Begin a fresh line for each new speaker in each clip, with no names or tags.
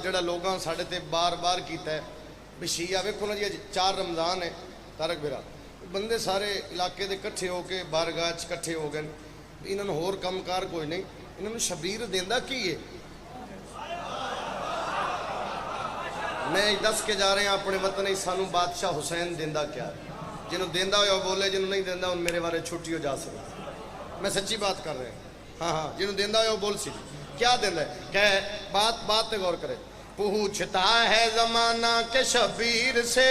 جڑا لوگاں ساڑھے تے بار بار کیتا ہے بھی شیعہ ویکھو نا جی 4 رمضان ہے تارک بیرا بندے سارے علاقے دے کٹھے ہو کے بارگاہ چ کٹھے ہو گئے انہوں نے ہور کم کار کوئی نہیں انہوں نے شبیر دیندا کی ہے میں دس کے جا رہے ہیں اپنے وطن سانو بادشاہ حسین دیندا کیا جنہوں دیندا ہویا بولے جنہوں نہیں دیندا ان میرے بارے چھٹی ہو جا سکتے میں سچی بات کر رہے ہیں ہاں جنہوں دیندا ہویا بول سی کیا دیندا ہے کہ بات پہ غور کرے پوچھتا ہے زمانہ کے شبیر سے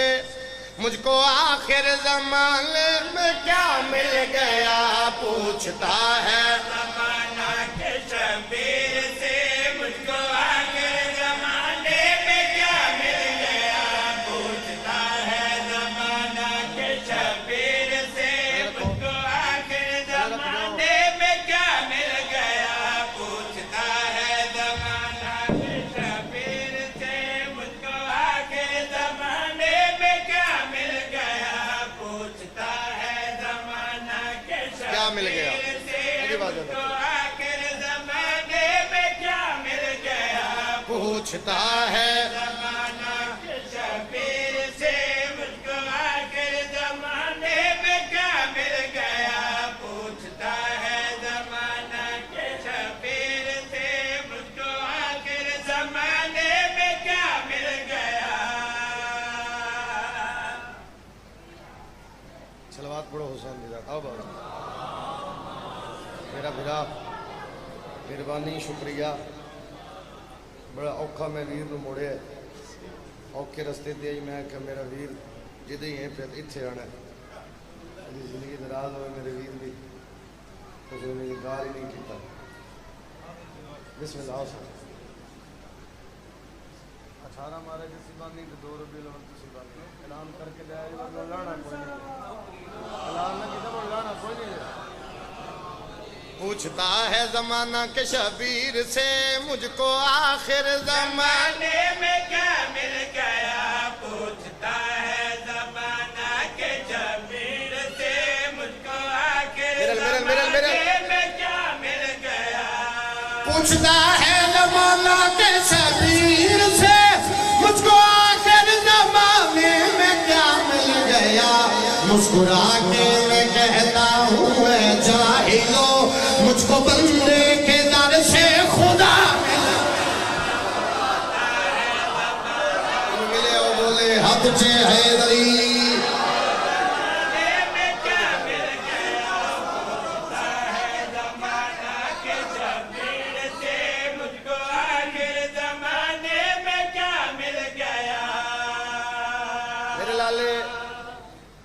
مجھ کو آخر زمانے میں کیا مل گیا پوچھتا ہے
زمانہ کے شبیر سے مجھ کو آخر زمانے میں کیا مل گیا پوچھتا ہے زمانہ کے شبیر سے مجھ کو آخر زمانے میں کیا مل گیا پوچھتا ہے زمانہ کے شبیر سے مجھ کو آخر زمانے میں کیا مل گیا پوچھتا ہے زمانہ کے
کیا مل گیا
شبیر سے مجھ کو آخر زمانے میں کیا مل گیا
پوچھتا ہے
زمانہ کے شبیر سے مجھ کو آخر زمانے میں کیا مل گیا پوچھتا ہے زمانہ کے شبیر سے مجھ کو آخر زمانے میں کیا مل گیا
صلوات پڑھو حسین دی ذات آؤ بابا میرا بھرا مہربانی شکریہ بڑا اوکھا میں ویر نو موڑے ہے اوکھے رستے تے ہی میں کہ میرا ویر جدے ہی ہیں پھر اتھے آنا ہے زندگی دراز ہوئے میرے ویر بھی اس نے میری گال ہی نہیں کیتا بسم اللہ آسان 18 مارے جسی بانی تو 2 ربیع الاول جسی بانی اعلان کر کے لے آئے ورنہ لانا کوئی نہیں اعلان نہ کیتا وہ لانا کوئی نہیں پوچھتا ہے زمانہ کے شبیر سے مجھ کو آخر زمانے
میں کیا مل گیا پوچھتا ہے زمانہ کے شبیر سے مجھ کو آخر زمانے میں کیا مل گیا
پوچھتا ہے زمانہ کے شبیر سے مجھ کو آخر زمانے میں کیا مل گیا مسکرا کے میں کہتا ہوں اے جاہلو مجھ کو بندے کے در سے خدا ملے وہ بولے حق چے حیدری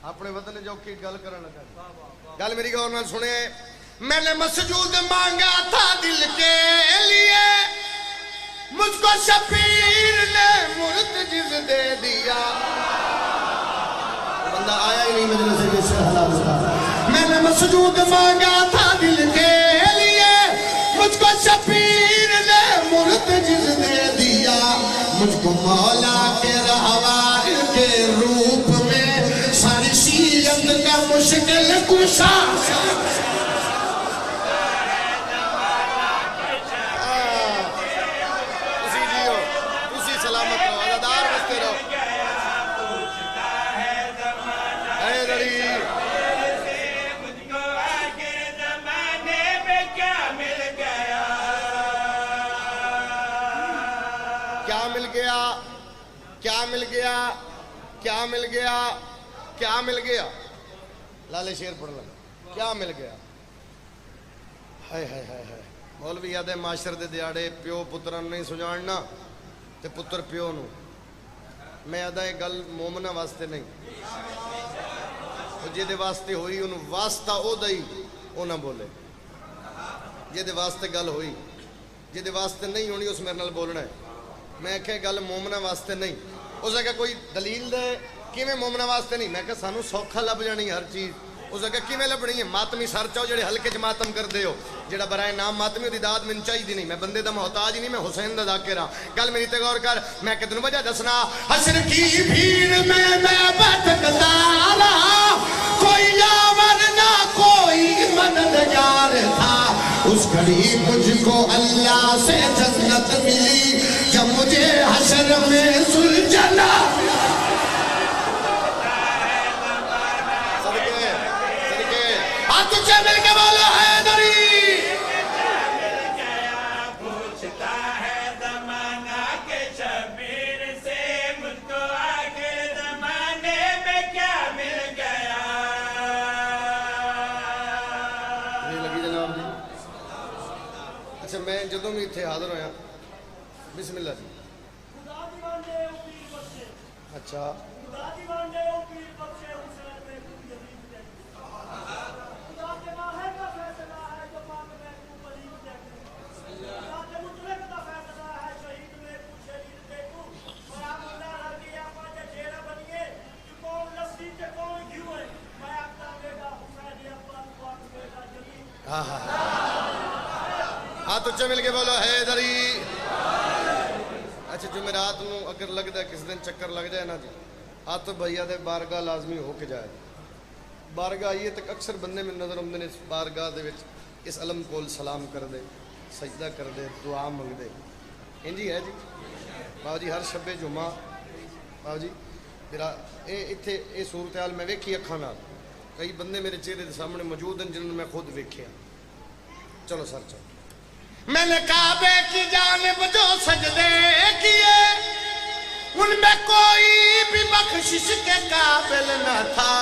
اپنے وطن جو کی گل کرنے لگا گل میری غور نہ سنے میں نے مسجود مانگا تھا دل کے لیے مجھ کو شبیر نے مرتجز دے دیا بندہ آیا ہی نہیں مجلس سے حلال ہوتا میں نے مسجود مانگا تھا دل کے لیے مجھ کو شبیر نے مرتجز دے دیا مجھ کو مولا کے رہوار کے روپ میں ساری شیعت کا مشکل کشا اسی جیو اسی سلامت رہو عزادار بستے رہو حیدری
مجھ کو آخر زمانے میں کیا مل گیا
کیا مل گیا کیا مل گیا کیا مل گیا کیا مل گیا لالے شیر پڑھ لگا کیا مل گیا ہائے ہائے ہائے ہائے مولوی یاد ہے معاشر دے دیاڑے پیو پتران نہیں سجاننا تے پتر پیو نو میں یاد ہے گل مومنہ واسطے نہیں جے دے واسطے ہوئی انہوں واسطہ او دائی او نہ بولے جے دے واسطے گل ہوئی جے دے واسطے نہیں ہونی اس میرے نال بولنا ہے میں کہ گل مومنہ واسطے نہیں اس نے کہا کوئی دلیل دے کی میں مومنہ واسطے نہیں میں کہا سانو سوکھا لب جانی ہر چیز اس نے کہا کی میں لبنی ہے ماتمی سر چاہو جڑے حلقے چ ماتم کر دے ہو جڑا برائے نام ماتمی ہو دی داد من چاہی دی نہیں میں بندے دا محتاج نہیں میں حسین دا ذاکر ہاں گل میری تے غور کر میں کتنوں وجہ دسنا حشر کی بھیڑ میں بھٹکتا رہا کوئی یاور نہ کوئی مددگار تھا اس گھڑی مجھ کو اللہ سے جنت ملی جب مجھے حشر میں سلجھنا صدقے ہاتھ اچھے مل کے بولو حیدری
پوچھتا ہے زمانہ کے شبیر سے مجھ کو آخر زمانے میں کیا مل گیا
لگی جناب جی اچھا میں جدوں بھی اتھے حاضر ہویا بسم اللہ جی اچھا ہاتھ اچھا مل کے بولو حیدری اچھا جمعرات نو اگر لگتا ہے کس دن چکر لگ جائے نا جی آج تو بھائیہ دے بارگاہ لازمی ہو کے جائے بارگاہ آئیے تک اکثر بندے میں نظر آمدے نے اس بارگاہ دے وچ اس علم کول سلام کر دے سجدہ کر دے دعا منگ دے انجی ہے جی بابا جی ہر شب جمعہ بابا جی میرا اتھے اے صورتحال میں ویکھی اکھاں نال کئی بندے میرے چہرے دے سامنے موجود ہیں جنہوں نے میں خود ویکھیا چلو سر چلو میں نے کعبے کی جانب جو سجدے کیے ان میں کوئی بھی بخشش کے قابل نہ تھا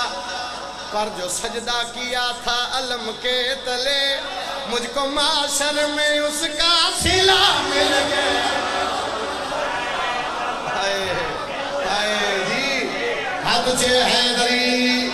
پر جو سجدہ کیا تھا علم کے تلے مجھ کو معاشر میں اس کا صلہ مل گیا آئے جی ہاتھ سے حیدری